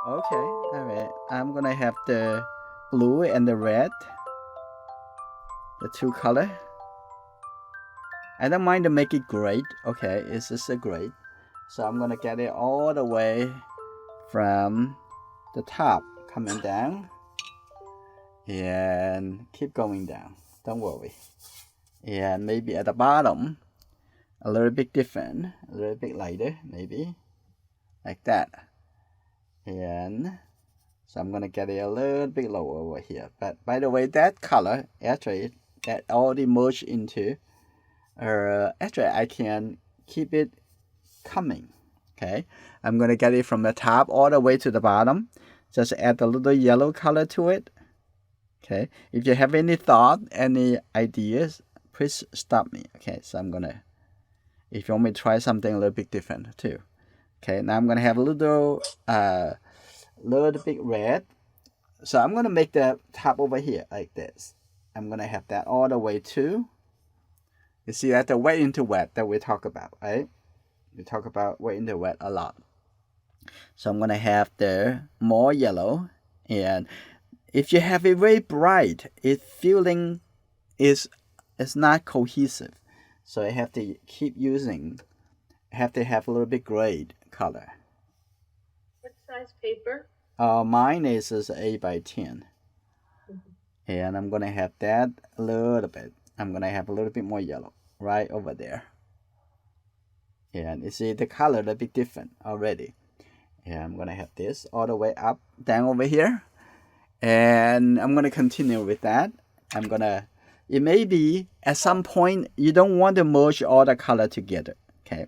Okay, all right. I'm gonna have the blue and the red, the two color. I don't mind to make it gray. Okay, it's just a gray. So I'm gonna get it all the way from the top, coming down, and keep going down. Don't worry. And maybe at the bottom, a little bit different, a little bit lighter, maybe like that. And so I'm gonna get it a little bit lower over here. But by the way, that color actually that already merged into. Actually, I can keep it coming. Okay, I'm gonna get it from the top all the way to the bottom. Just add a little yellow color to it. Okay, if you have any thought, any ideas, please stop me. Okay, so I'm gonna. If you want me to try something a little bit different too. Okay, now I'm gonna have a little bit red. So I'm gonna make the top over here like this. I'm gonna have that all the way to. You see that the wet into wet that we talk about, right? We talk about wet into wet a lot. So I'm gonna have the more yellow, and if you have it very bright, it feeling is not cohesive. So I have to keep using. I have to have a little bit gray color. What size paper? Mine is 8 by 10, and I'm gonna have that a little bit. I'm gonna have a little bit more yellow right over there. And you see the color a little bit different already. And I'm gonna have this all the way up, down over here. And I'm gonna continue with that. It may be at some point you don't want to merge all the color together. Okay.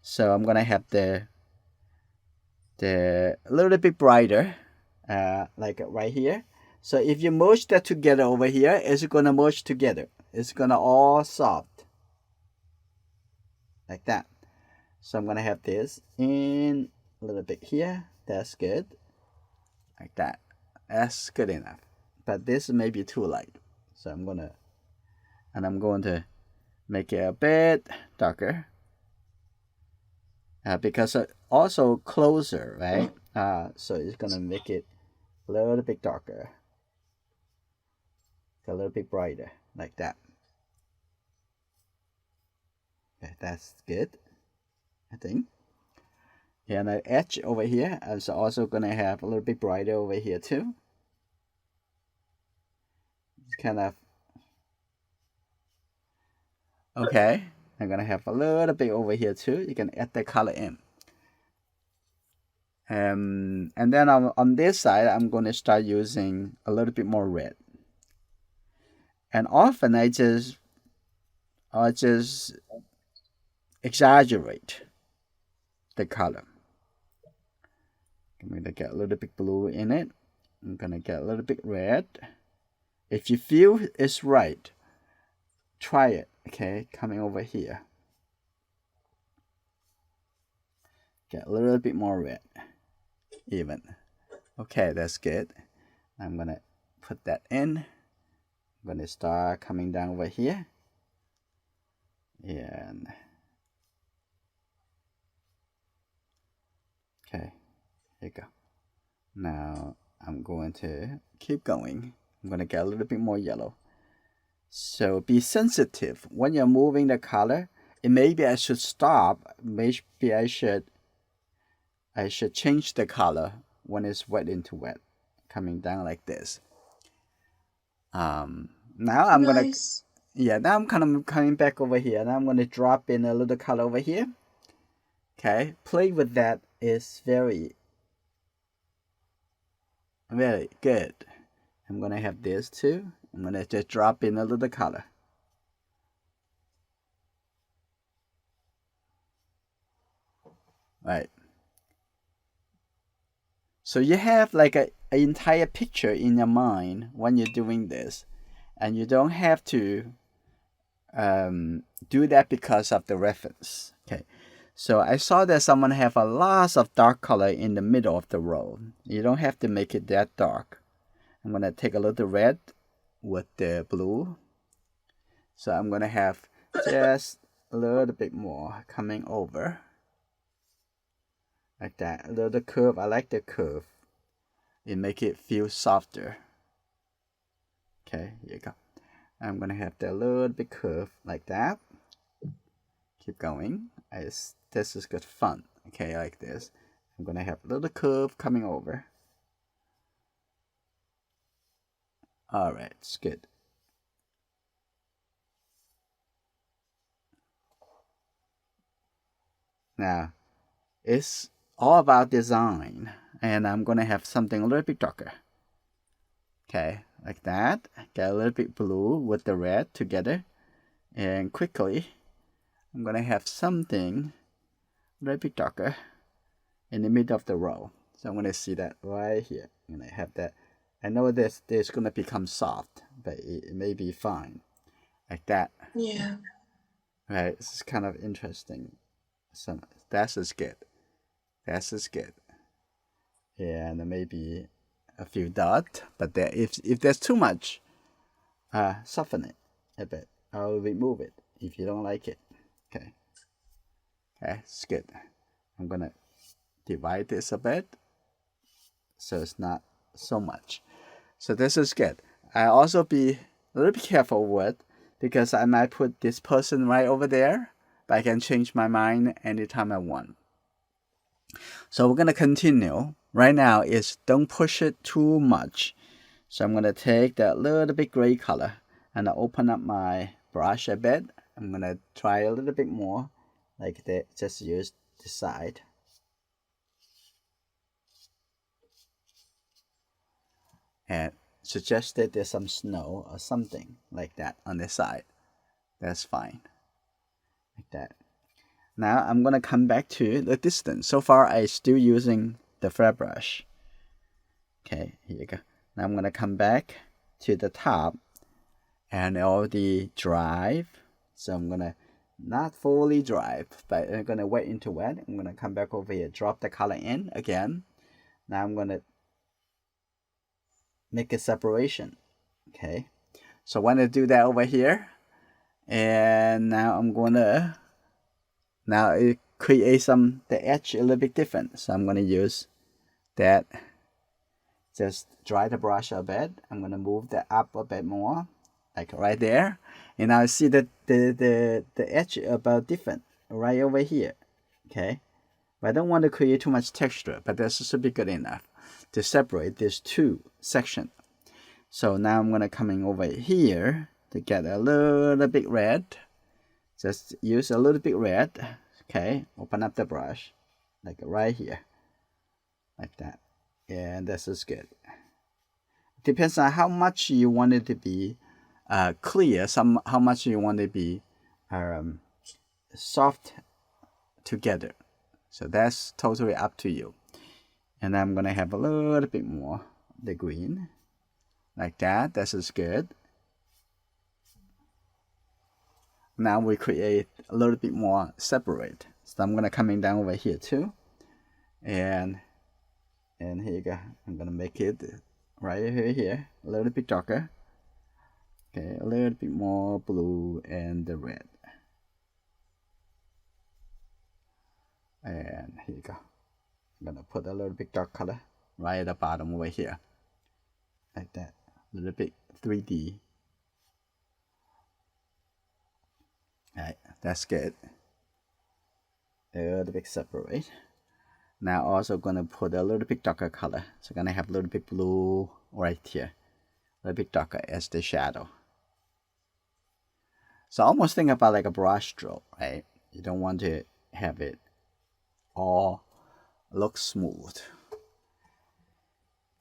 So I'm gonna have the a little bit brighter, like right here. So if you merge that together over here, it's gonna merge together. It's gonna all soft. Like that. So I'm gonna have this in a little bit here. That's good. Like that. That's good enough. But this may be too light. So I'm going to make it a bit darker. Because also closer, right? So it's gonna make it a little bit darker. A little bit brighter, like that. Okay, that's good, I think. And the edge over here is also gonna have a little bit brighter over here too. It's kind of okay. I'm gonna have a little bit over here too. You can add the color in. And then on this side, I'm gonna start using a little bit more red. And often I just exaggerate the color. I'm gonna get a little bit blue in it. I'm gonna get a little bit red. If you feel it's right, try it. Okay, coming over here. Get a little bit more red, even. Okay, that's good. I'm gonna put that in. I'm gonna start coming down over here. And okay, here you go. Now I'm going to keep going. I'm gonna get a little bit more yellow. So be sensitive when you're moving the color. And maybe I should stop. Maybe I should change the color when it's wet into wet, coming down like this. Now I'm gonna Nice. now I'm kind of coming back over here. Now I'm gonna drop in a little color over here. Okay, play with that is very good. I'm gonna have this too. I'm gonna just drop in a little color. Right. So you have like an entire picture in your mind when you're doing this, and you don't have to do that because of the reference. Okay. So I saw that someone have a lot of dark color in the middle of the row. You don't have to make it that dark. I'm gonna take a little red with the blue. So I'm gonna have just a little bit more coming over. Like that. A little curve. I like the curve. it make it feel softer. Okay, here you go. I'm gonna have that little bit curve like that. Keep going. This is good fun. Okay, like this. I'm gonna have a little curve coming over. Alright, it's good. Now, it's all about design, and I'm gonna have something a little bit darker. Okay, like that. Get a little bit blue with the red together, and quickly, I'm gonna have something a little bit darker in the middle of the row. So I'm gonna see that right here. I'm gonna have that. I know this gonna become soft, but it may be fine, like that. Yeah. Right, this is kind of interesting. So that's is good. That's is good. And maybe a few dots, but there, if there's too much, soften it a bit. I'll remove it if you don't like it. Okay. Okay, it's good. I'm gonna divide this a bit so it's not so much. So this is good. I also be a little bit careful with, because I might put this person right over there, but I can change my mind anytime I want. So we're gonna continue. Right now is don't push it too much. So I'm gonna take that little bit gray color and I open up my brush a bit. I'm gonna try a little bit more, like that. Just use the side. And suggest that there's some snow or something like that on the side. That's fine. Like that. Now I'm gonna come back to the distance. So far I still using the flat brush. Okay, here you go. Now I'm gonna come back to the top and already drive. So I'm gonna not fully drive, but I'm gonna wet into wet. I'm gonna come back over here, drop the color in again. Now I'm gonna make a separation. Okay, so when I do that over here, and now I'm gonna it create the edge a little bit different. So I'm gonna use that. Just dry the brush a bit. I'm gonna move that up a bit more, like right there, and now I see that the edge about different right over here. Okay, but I don't want to create too much texture, but this should be good enough to separate these two sections. So now I'm gonna coming over here to get a little bit red. Just use a little bit red. Okay, open up the brush, like right here, like that. And this is good. Depends on how much you want it to be clear, how much you want it to be soft together. So that's totally up to you. And I'm gonna have a little bit more the green, like that. This is good. Now we create a little bit more separate. So I'm gonna coming down over here too, and here you go. I'm gonna make it right here a little bit darker. Okay, a little bit more blue and the red. And here you go. I'm gonna put a little bit dark color right at the bottom over here, like that. A little bit 3D. Alright, that's good. A little bit separate. Now also gonna put a little bit darker color. So gonna have a little bit blue right here. A little bit darker as the shadow. So almost think about like a brush stroke, right? You don't want to have it all look smooth.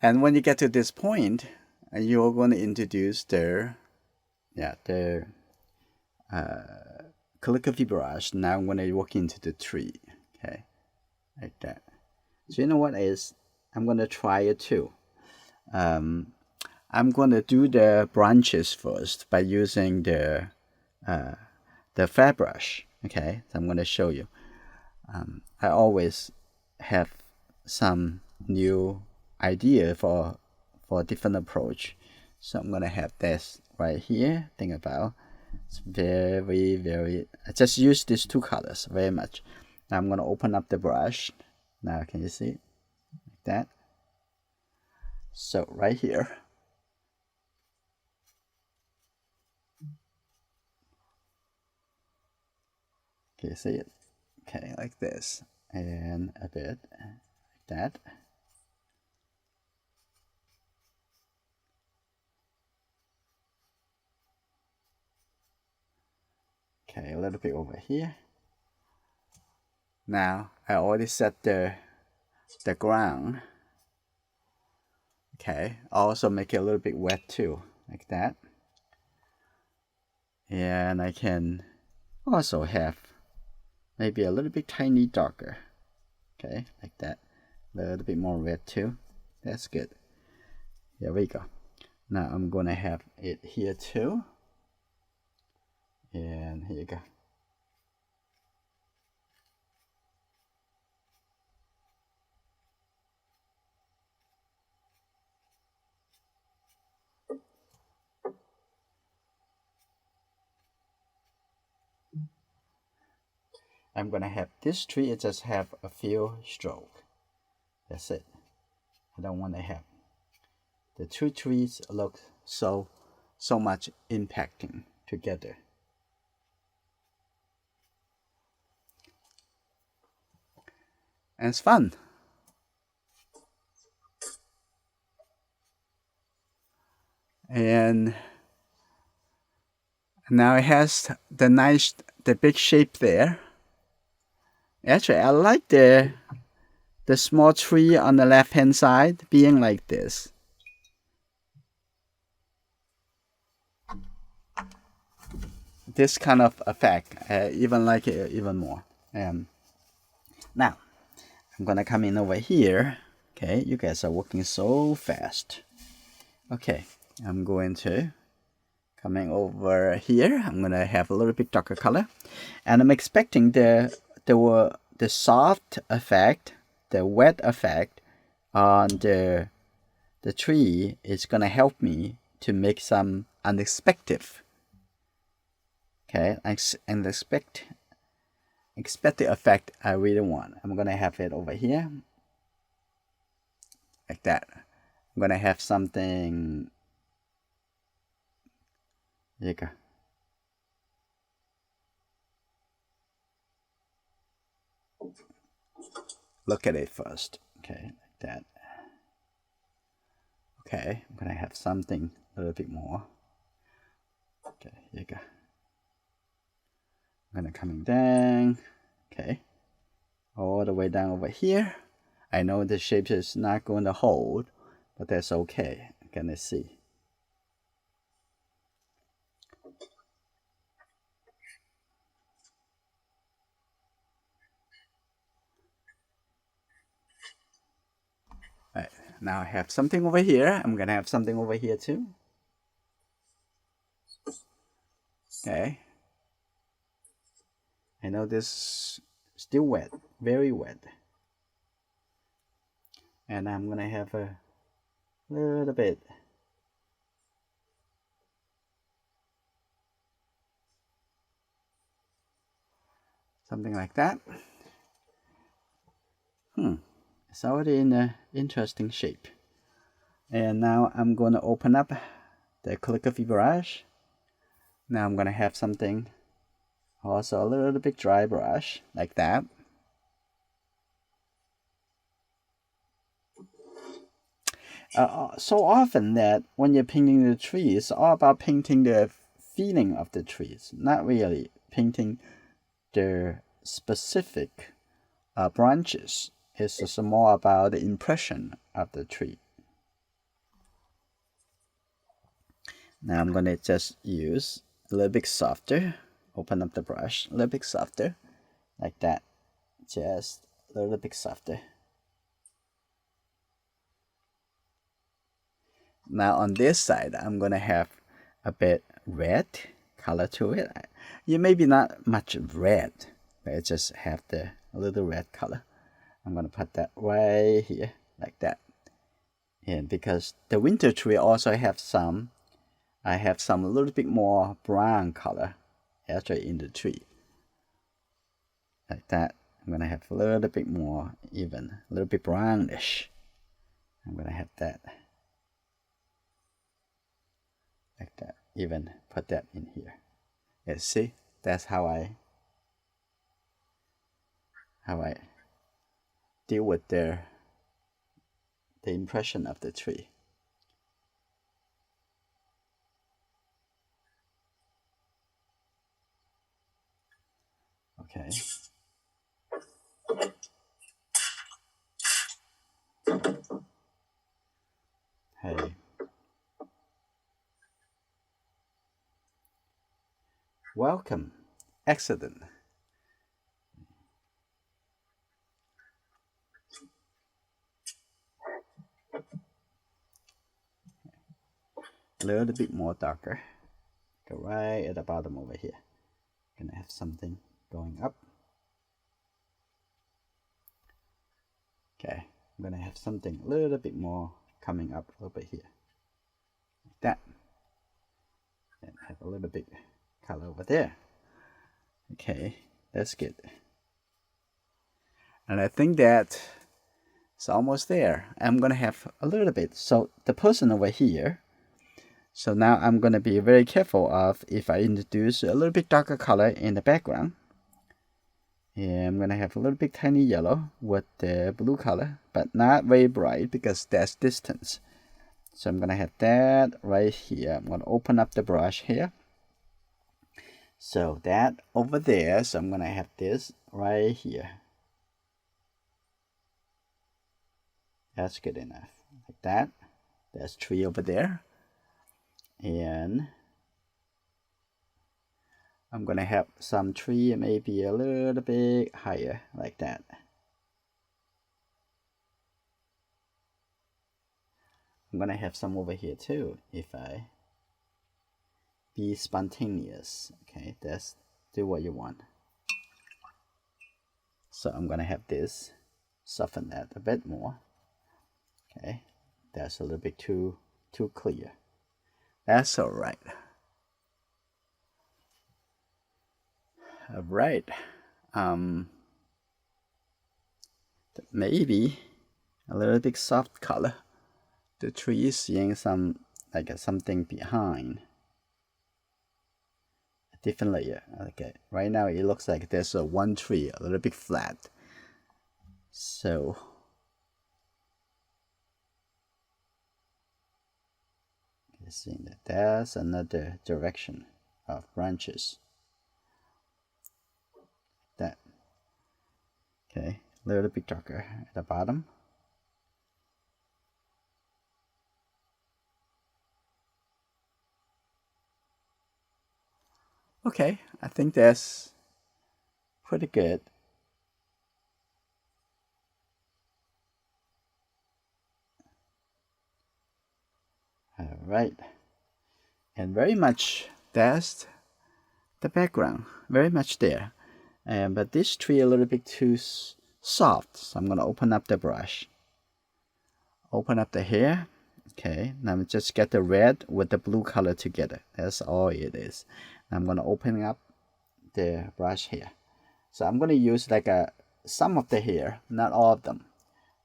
And when you get to this point, you're going to introduce the calligraphy brush. Now I'm going to walk into the tree. Okay, like that. So you know what is? I'm going to try it too. I'm going to do the branches first by using the flat brush. Okay, so I'm going to show you. I always have some new idea for a different approach. So I'm going to have this right here. Think about it's very, very. I just use these two colors very much. Now I'm going to open up the brush. Now can you see like that? So right here. Okay, see it? Okay, like this. And a bit like that. Okay, a little bit over here. Now I already set the ground. Okay, also make it a little bit wet too, like that. And I can also have maybe a little bit tiny darker. Okay, like that. A little bit more red too. That's good. There we go. Now I'm gonna have it here too. And here you go. I'm gonna have this tree, it just have a few strokes. That's it. I don't want to have the two trees look so much impacting together. And it's fun. And now it has the big shape there. Actually, I like the small tree on the left hand side being like this. This kind of effect, I even like it even more. Now, I'm gonna come in over here. Okay, you guys are working so fast. Okay, I'm going to coming over here. I'm gonna have a little bit darker color, and I'm expecting the soft effect, the wet effect on the tree is gonna help me to make some unexpected. Okay, expected effect I really want. I'm gonna have it over here, like that. I'm gonna have something. There you go. Look at it first. Okay, like that. Okay, I'm gonna have something a little bit more. Okay, here you go. I'm gonna coming down. Okay, all the way down over here. I know the shape is not going to hold, but that's okay. I'm gonna see. Right, now I have something over here. I'm gonna have something over here too. Okay. I know this still wet, very wet. And I'm gonna have a little bit. Something like that. It's already in an interesting shape. And now I'm gonna open up the calligraphy brush. Now I'm gonna have something also a little bit dry brush like that. So often that when you're painting the trees, it's all about painting the feeling of the trees, not really painting the specific branches. It's just more about the impression of the tree. Now I'm gonna just use a little bit softer, open up the brush a little bit softer, like that, just a little bit softer. Now on this side, I'm gonna have a bit red color to it. You maybe not much red, but I just have the little red color. I'm gonna put that right here, like that. And because the winter tree also have some, I have some a little bit more brown color actually in the tree. Like that. I'm gonna have a little bit more even, a little bit brownish. I'm gonna have that. like that. Even put that in here. Yeah, see, that's how I deal with the impression of the tree. Okay. Hey. Welcome. Accident. A little bit more darker. Go right at the bottom over here. Gonna have something going up. Okay, I'm gonna have something a little bit more coming up over here. Like that. And have a little bit color over there. Okay, that's good. And I think that it's almost there. I'm gonna have a little bit. So the person over here. So now I'm gonna be very careful of if I introduce a little bit darker color in the background. And I'm gonna have a little bit tiny yellow with the blue color, but not very bright because that's distance. So I'm gonna have that right here. I'm gonna open up the brush here. So that over there, so I'm gonna have this right here. That's good enough. Like that. There's tree over there. And I'm gonna have some tree maybe a little bit higher, like that. I'm gonna have some over here too, if I be spontaneous. Okay, that's do what you want. So I'm gonna have this, soften that a bit more. Okay, that's a little bit too clear. That's all right. All right. Maybe a little bit soft color. The tree is seeing some like something behind. A different layer. Okay. Right now it looks like there's a one tree, a little bit flat. So you see that there's another direction of branches. That. Okay, a little bit darker at the bottom. Okay, I think that's pretty good. All right, and very much that's the background, very much there. But this tree a little bit too soft, so I'm gonna open up the brush. Open up the hair. Okay, now just get the red with the blue color together. That's all it is. I'm gonna open up the brush here. So I'm gonna use like some of the hair, not all of them.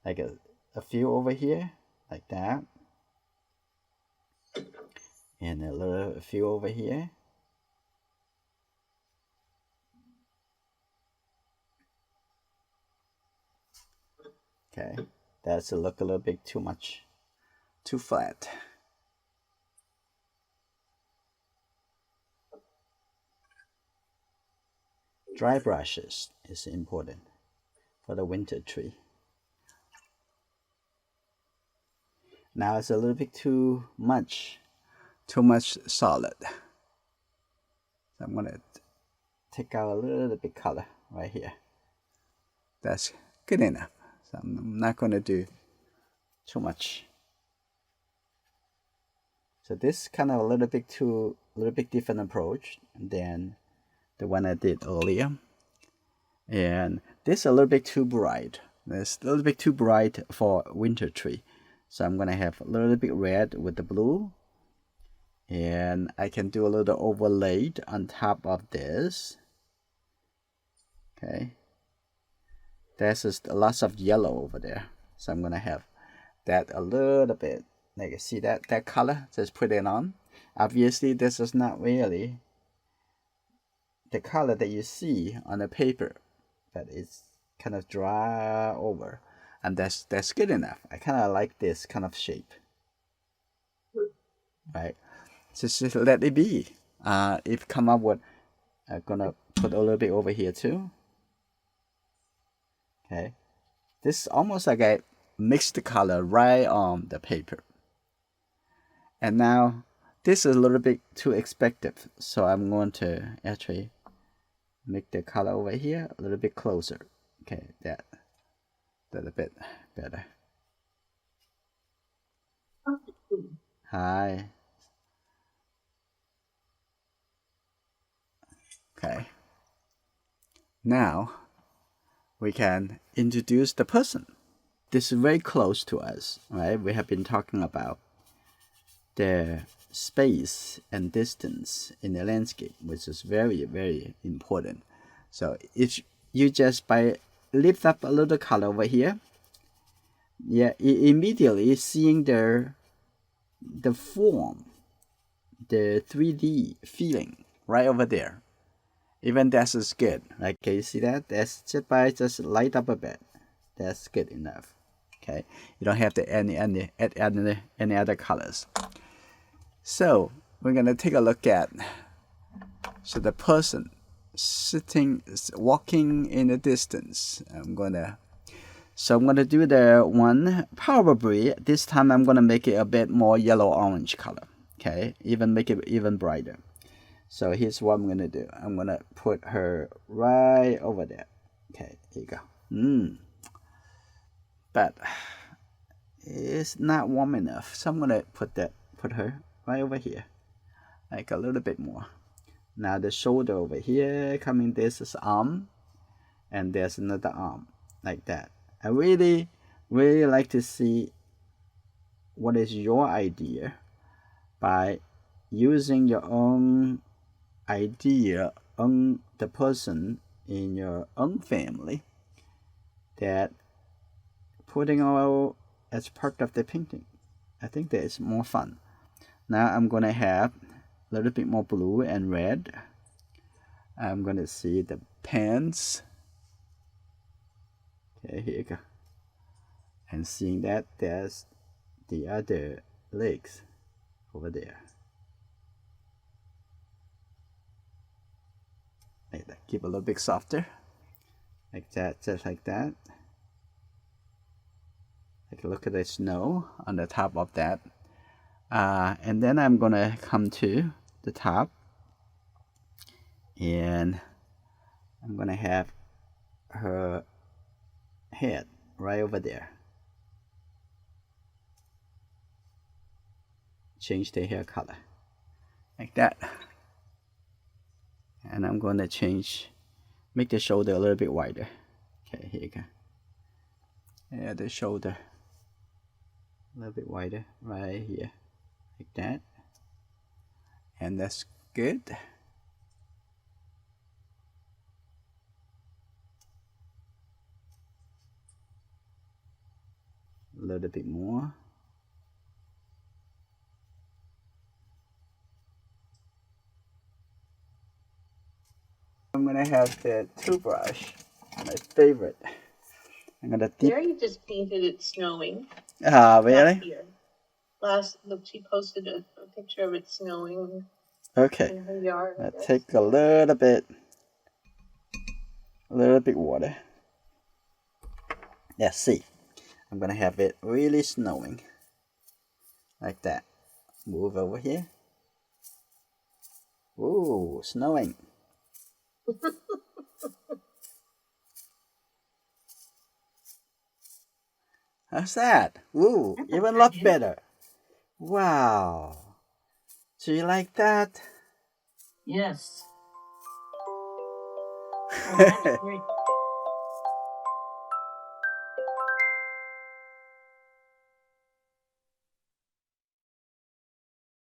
Like a few over here, like that. And a few over here. Okay, that's look a little bit too much, too flat. Dry brushes is important for the winter tree. Now it's a little bit too much solid. So I'm gonna take out a little bit color right here. That's good enough. So I'm not gonna do too much. So this kind of a little bit different approach than the one I did earlier. And this a little bit too bright. It's a little bit too bright for winter tree. So I'm gonna have a little bit red with the blue. And I can do a little overlay on top of this. Okay. There's just lots of yellow over there. So I'm gonna have that a little bit. Like you see that color, just put it on. Obviously, this is not really the color that you see on the paper, but it's kind of dry over, and that's good enough. I kind of like this kind of shape, right? Just let it be. If come up with, I'm gonna put a little bit over here too. Okay, this is almost like a mixed color right on the paper. And now this is a little bit too expected, so I'm going to actually make the color over here a little bit closer. Okay, that a little bit better. Hi. Okay. Now we can introduce the person. This is very close to us, right? We have been talking about the space and distance in the landscape, which is very, very important. So if you just by lift up a little color over here, yeah, immediately seeing the form, the 3D feeling right over there. Even that is good. Like, can you see that? That's just by just light up a bit. That's good enough. Okay, you don't have to add any other colors. So we're gonna take a look at the person walking in the distance. I'm gonna do the one, probably this time I'm gonna make it a bit more yellow orange color. Okay, make it even brighter. So here's what I'm gonna do. I'm gonna put her right over there. Okay, here you go. But it's not warm enough, so I'm gonna put her right over here, like a little bit more. Now the shoulder over here, coming this is arm, and there's another arm, like that. I really, really like to see what is your idea by using your own idea on the person in your own family that putting all as part of the painting. I think that is more fun. Now I'm gonna have a little bit more blue and red. I'm gonna see the pants. Okay, here you go. And seeing that there's the other legs over there. Like that. Keep a little bit softer. Like that, just like that. Take a look at the snow on the top of that. And then I'm gonna come to the top, and I'm gonna have her head right over there. Change the hair color like that, and I'm gonna make the shoulder a little bit wider. Okay, here you go. Yeah, the shoulder a little bit wider right here, like that, and that's good. A little bit more. I'm gonna have the toothbrush, my favorite. I'm gonna dip. There you just painted it snowing. Really? Here. Look, she posted a picture of it snowing. Okay. In her yard. Let's take a little bit water. Let's see. I'm gonna have it really snowing. Like that. Move over here. Ooh, snowing. How's that? Ooh, even a lot better. Wow. Do you like that? Yes. Oh, that's great.